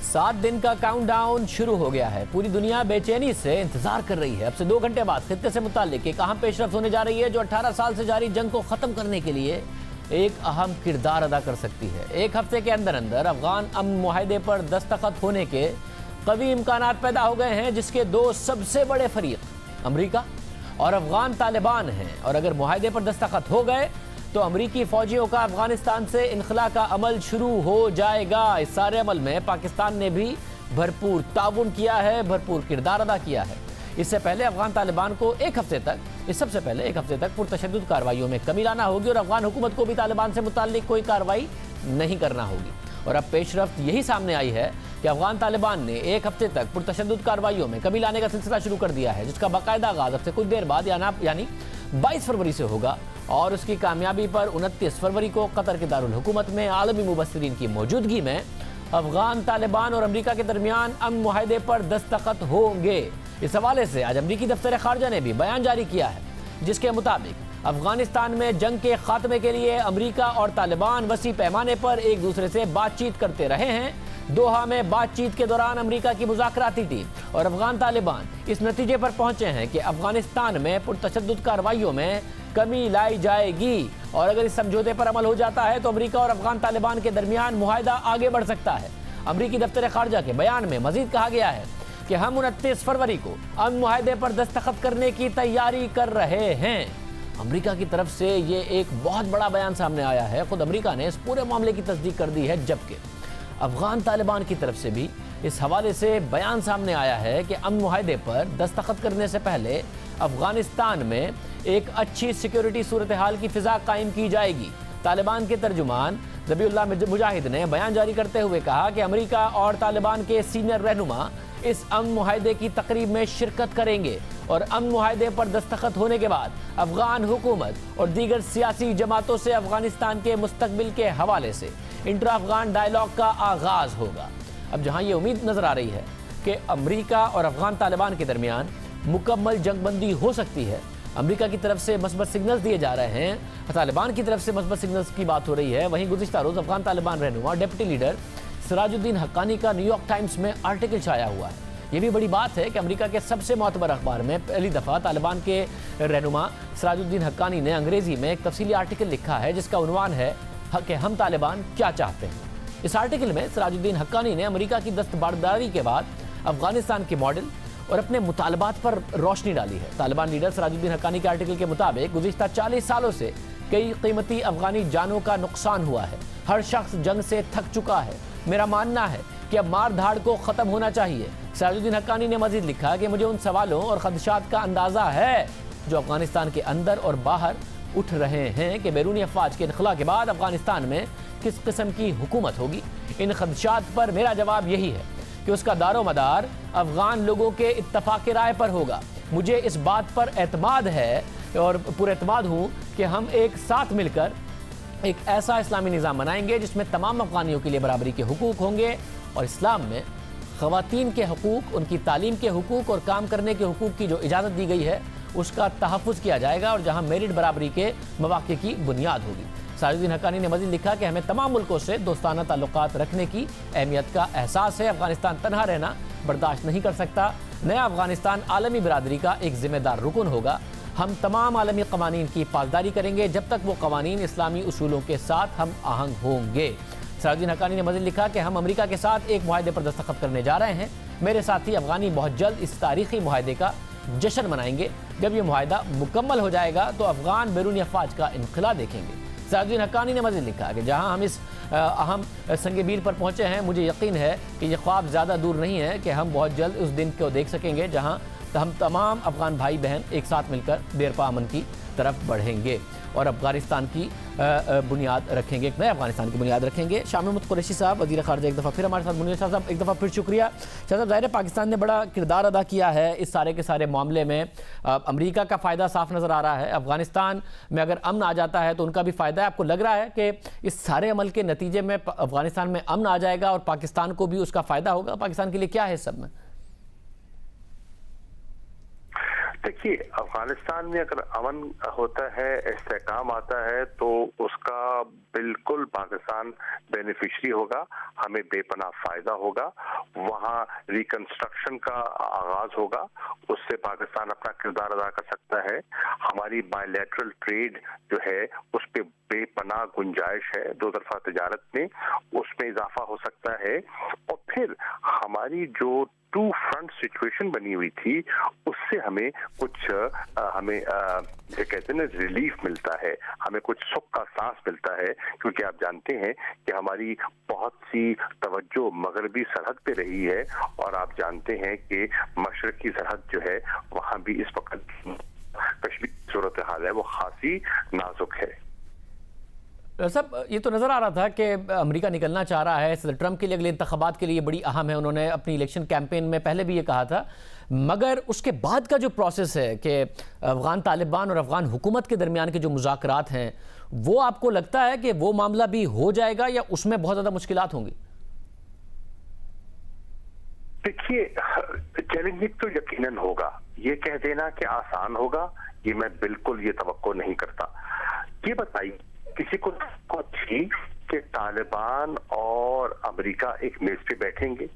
7 दिन का काउंटडाउन शुरू हो गया है। पूरी दुनिया बेचैनी से इंतजार कर रही है। अब से 2 घंटे बाद खित्ते से मुताल्लिक एक अहम पेशरफ्त होने जा रही है जो 18 साल से जारी जंग को खत्म करने के लिए एक अहम किरदार अदा कर सकती है। एक हफ्ते के अंदर अंदर अफगान अमन मुआहदे पर दस्तखत होने के कवी इम्कानात पैदा हो गए हैं, जिसके 2 सबसे बड़े फरीक अमरीका और अफगान तालिबान हैं। और अगर मुआहदे पर दस्तखत हो गए तो अमरीकी फौजियों का अफगानिस्तान से इनखला का अमल शुरू हो जाएगा। इस सारे अमल में पाकिस्तान ने भी भरपूर ताउन किया है, भरपूर किरदार अदा किया है। इससे पहले अफगान तालिबान को सबसे पहले एक हफ्ते तक पुरतशद्दुद कार्रवाइयों में कमी लाना होगी और अफगान हुकूमत को भी तालिबान से मुताल्लिक कोई कार्रवाई नहीं करना होगी। और अब पेशरफ्त यही सामने आई है कि अफगान तालिबान ने एक हफ्ते तक पुरतशद्दुद कार्रवाइयों में कमी लाने का सिलसिला शुरू कर दिया है, जिसका बाकायदा आगाज अब से कुछ देर बाद यानी 22 फरवरी से होगा। और उसकी कामयाबी पर 29 फरवरी को कतर के दारुल हुकूमत में आलमी मुबस्सिरीन की मौजूदगी में अफगान तालिबान और अमरीका के दरमियान अमन मुआहदे पर दस्तखत होंगे। इस हवाले से आज अमरीकी दफ्तर खारजा ने भी बयान जारी किया है, जिसके मुताबिक अफगानिस्तान में जंग के खात्मे के लिए अमरीका और तालिबान वसी पैमाने पर एक दूसरे से बातचीत करते रहे हैं। दोहा में बातचीत के दौरान अमरीका की मुज़ाकराती टीम और अफगान तालिबान इस नतीजे पर पहुंचे हैं कि अफगानिस्तान में पुरतशद्दुद कार्रवाइयों में कमी लाई जाएगी। और अगर इस समझौते पर अमल हो जाता है तो अमरीका और अफगान तालिबान के दरमियान मुआहदा आगे बढ़ सकता है। अमरीकी दफ्तर खारजा के बयान में मजीद कहा गया है कि हम 29 फरवरी को अमन मुआहदे पर दस्तखत करने की तैयारी कर रहे हैं। अमरीका की तरफ से ये एक बहुत बड़ा बयान सामने आया है। खुद अमरीका ने इस पूरे मामले की तस्दीक कर दी है, जबकि अफगान तालिबान की तरफ से भी इस हवाले से बयान सामने आया है कि अमन मुआहदे पर दस्तखत करने से पहले अफगानिस्तान में एक अच्छी सिक्योरिटी सूरत हाल की फिजा कायम की जाएगी। तालिबान के तर्जुमान ज़बीउल्लाह मुजाहिद ने बयान जारी करते हुए कहा कि अमरीका और तालिबान के सीनियर रहनुमा इस अमन मुआहदे की तकरीब में शिरकत करेंगे और अमन मुआहदे पर दस्तखत होने के बाद अफगान हुकूमत और दीगर सियासी जमातों से अफगानिस्तान के मुस्तकबिल के हवाले से इंटर अफगान डायलॉग का आगाज होगा। अब जहां ये उम्मीद नजर आ रही है कि अमरीका और अफगान तालिबान के दरमियान मुकम्मल जंगबंदी हो सकती है, अमरीका की तरफ से मस्बत सिग्नल्स दिए जा रहे हैं, तालिबान की तरफ से मस्बत सिग्नल्स की बात हो रही है। वहीं गुज़िश्ता रोज़ अफगान तालिबान रहनुमा डिप्टी लीडर सिराजुद्दीन हक्कानी का न्यूयॉर्क टाइम्स में आर्टिकल छाया हुआ है। ये भी बड़ी बात है कि अमेरिका के सबसे मोतबर अखबार में पहली दफ़ा तालिबान के रहनुमा सिराजुद्दीन हक्कानी ने अंग्रेज़ी में एक तफसीली आर्टिकल लिखा है, जिसका उन्वान है कि हम तालिबान क्या चाहते हैं। इस आर्टिकल में सिराजुद्दीन हक्कानी ने अमेरिका की दस्तबरदारी के बाद अफगानिस्तान के मॉडल और अपने मुतालबात पर रोशनी डाली है। तालिबान लीडर सिराजुद्दीन हक्कानी के आर्टिकल के मुताबिक गुज़िश्ता 40 सालों से कई कीमती अफगानी जानों का नुकसान हुआ है। हर शख्स जंग से थक चुका है। मेरा मानना है कि अब मार धाड़ को ख़त्म होना चाहिए। सिराजुद्दीन हक्कानी ने मजीद लिखा कि मुझे उन सवालों और खदशात का अंदाज़ा है जो अफगानिस्तान के अंदर और बाहर उठ रहे हैं कि बैरूनी अफवाज के इनखला के बाद अफगानिस्तान में किस किस्म की हुकूमत होगी। इन खदशात पर मेरा जवाब यही है कि उसका दारो मदार अफगान लोगों के इत्तफाक राय पर होगा। मुझे इस बात पर एतमाद है और पुरएतमाद हूँ कि हम एक साथ मिलकर एक ऐसा इस्लामी निज़ाम बनाएंगे जिसमें तमाम अफगानियों के लिए बराबरी के हुकूक होंगे और इस्लाम में ख़वातीन के हुकूक, उनकी तालीम के हुकूक और काम करने के हुकूक की जो इजाज़त दी गई है उसका तहफ़्फ़ुज़ किया जाएगा और जहाँ मेरिट बराबरी के मौक़े की बुनियाद होगी। सिराजुद्दीन हक्कानी ने मज़ीद लिखा कि हमें तमाम मुल्कों से दोस्ताना ताल्लुक़ात रखने की अहमियत का एहसास है। अफगानिस्तान तनहा रहना बर्दाश्त नहीं कर सकता। नया अफगानिस्तान आलमी बिरादरी का एक ज़िम्मेदार रुकन होगा। हम तमाम आलमी क़वानीन की पासदारी करेंगे जब तक वो क़वानीन इस्लामी उसूलों के साथ हम आहंग होंगे। सिराजुद्दीन हक्कानी ने मज़ीद लिखा कि हम अमरीका के साथ एक मुआहदे पर दस्तखत करने जा रहे हैं। मेरे साथी अफगानी बहुत जल्द इस तारीख़ी मुआहदे का जश्न मनाएंगे। जब ये मुआहदा मुकम्मल हो जाएगा तो अफगान बैरूनी अफवाज का इनखला देखेंगे। सिराजुद्दीन हक्कानी ने मज़ीद लिखा कि जहां हम इस अहम संग मील पर पहुंचे हैं, मुझे यकीन है कि ये ख्वाब ज़्यादा दूर नहीं है कि हम बहुत जल्द उस दिन को देख सकेंगे जहां हम तमाम अफगान भाई बहन एक साथ मिलकर देरपा अमन की तरफ बढ़ेंगे और अफगानिस्तान की बुनियाद रखेंगे, एक नए अफगानिस्तान की बुनियाद रखेंगे। शाह महमूद कुरैशी साहब वज़ीर ख़ारजा एक दफ़ा फिर हमारे साथ। मुनीर शाह साहब एक दफ़ा फिर शुक्रिया। शाह साहब, ज़ाहिर है पाकिस्तान ने बड़ा किरदार अदा किया है इस सारे के सारे मामले में। अमरीका का फ़ायदा साफ नज़र आ रहा है। अफगानिस्तान में अगर अमन आ जाता है तो उनका भी फ़ायदा है। आपको लग रहा है कि इस सारे अमल के नतीजे में अफगानिस्तान में अमन आ जाएगा और पाकिस्तान को भी उसका फ़ायदा होगा? पाकिस्तान के लिए क्या है इस सब में? دیکھیے افغانستان میں اگر امن ہوتا ہے، استحکام آتا ہے، تو اس کا بالکل پاکستان بینیفیشری ہوگا، ہمیں بے پناہ فائدہ ہوگا، وہاں ریکنسٹرکشن کا آغاز ہوگا، اس سے پاکستان اپنا کردار ادا کر سکتا ہے، ہماری بائی لیٹرل ٹریڈ جو ہے اس پہ بے پناہ گنجائش ہے، دو طرفہ تجارت میں اس میں اضافہ ہو سکتا ہے، اور پھر ہماری جو ٹو فرنٹ سچویشن بنی ہوئی تھی اس سے ہمیں کچھ یہ کہتے ہیں نا ریلیف ملتا ہے، ہمیں کچھ سکھ کا سانس ملتا ہے، کیونکہ آپ جانتے ہیں کہ ہماری بہت سی توجہ مغربی سرحد پہ رہی ہے، اور آپ جانتے ہیں کہ مشرقی سرحد جو ہے وہاں بھی اس وقت کشمیر کی صورتحال ہے وہ خاصی نازک ہے۔ صاحب یہ تو نظر آ رہا تھا کہ امریکہ نکلنا چاہ رہا ہے، صدر ٹرمپ کے لیے اگلے انتخابات کے لیے بڑی اہم ہے، انہوں نے اپنی الیکشن کیمپین میں پہلے بھی یہ کہا تھا، مگر اس کے بعد کا جو پروسیس ہے کہ افغان طالبان اور افغان حکومت کے درمیان کے جو مذاکرات ہیں، وہ آپ کو لگتا ہے کہ وہ معاملہ بھی ہو جائے گا یا اس میں بہت زیادہ مشکلات ہوں گی؟ دیکھیے چیلنجنگ تو یقیناً ہوگا، یہ کہہ دینا کہ آسان ہوگا یہ میں بالکل یہ توقع نہیں کرتا۔ یہ بتائیے کسی کو توقع تھی کہ طالبان اور امریکہ ایک میز پہ بیٹھیں گے؟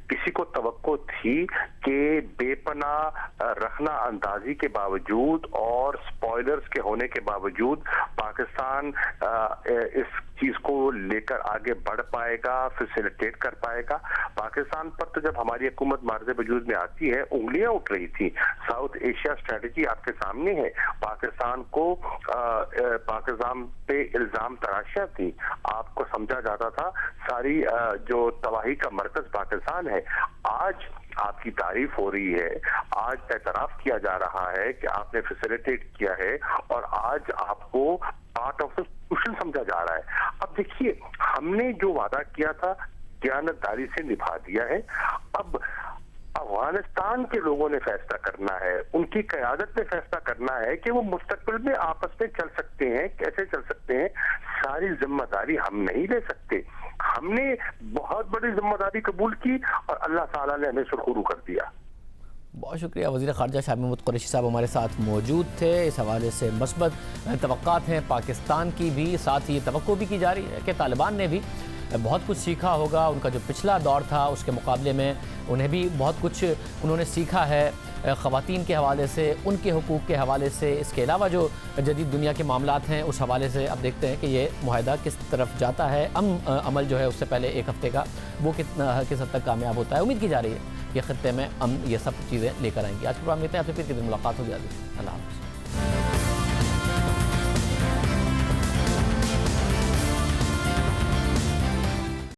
کسی کو توقع تھی کہ بے پناہ رخنہ اندازی کے باوجود اور سپوائلرز کے ہونے کے باوجود پاکستان اس چیز کو لے کر آگے بڑھ پائے گا، فیسیلیٹیٹ کر پائے گا؟ پاکستان پر تو جب ہماری حکومت مارز وجود میں آتی ہے انگلیاں اٹھ رہی تھی، ساؤتھ ایشیا اسٹریٹجی آپ کے سامنے ہے، پاکستان کو پاکستان پہ الزام تراشیاں تھی، آپ کو سمجھا جاتا تھا ساری جو تباہی کا مرکز پاکستان ہے۔ آج آپ کی تعریف ہو رہی ہے، آج اعتراف کیا جا رہا ہے کہ آپ نے فیسیلیٹیٹ کیا ہے، اور آج آپ کو پارٹ آف دا سولوشن سمجھا جا رہا ہے۔ اب دیکھیے ہم نے جو وعدہ کیا تھا دیانتداری سے نبھا دیا ہے، اب افغانستان کے لوگوں نے فیصلہ کرنا ہے، ان کی قیادت نے فیصلہ کرنا ہے کہ وہ مستقبل میں آپس میں چل سکتے ہیں، کیسے چل سکتے ہیں۔ ساری ذمہ داری ہم نہیں لے سکتے، ہم نے بہت بڑی ذمہ داری قبول کی اور اللہ تعالیٰ نے ہمیں سرخرو کر دیا۔ بہت شکریہ وزیر خارجہ شاہ محمود قریشی صاحب ہمارے ساتھ موجود تھے۔ اس حوالے سے مثبت توقعات ہیں پاکستان کی بھی، ساتھ ہی یہ توقع بھی کی جا رہی ہے کہ طالبان نے بھی بہت کچھ سیکھا ہوگا، ان کا جو پچھلا دور تھا اس کے مقابلے میں انہیں بھی بہت کچھ انہوں نے سیکھا ہے، خواتین کے حوالے سے، ان کے حقوق کے حوالے سے، اس کے علاوہ جو جدید دنیا کے معاملات ہیں اس حوالے سے اب دیکھتے ہیں کہ یہ معاہدہ کس طرف جاتا ہے۔ عمل جو ہے اس سے پہلے ایک ہفتے کا وہ کس حد تک کامیاب ہوتا ہے۔ امید کی جا رہی ہے کہ خطے میں یہ سب چیزیں لے کر آئیں گی۔ آج کے پروگرام میں اتنے، آپ سے پھر کسی دن ملاقات ہوگی۔ اللہ حافظ۔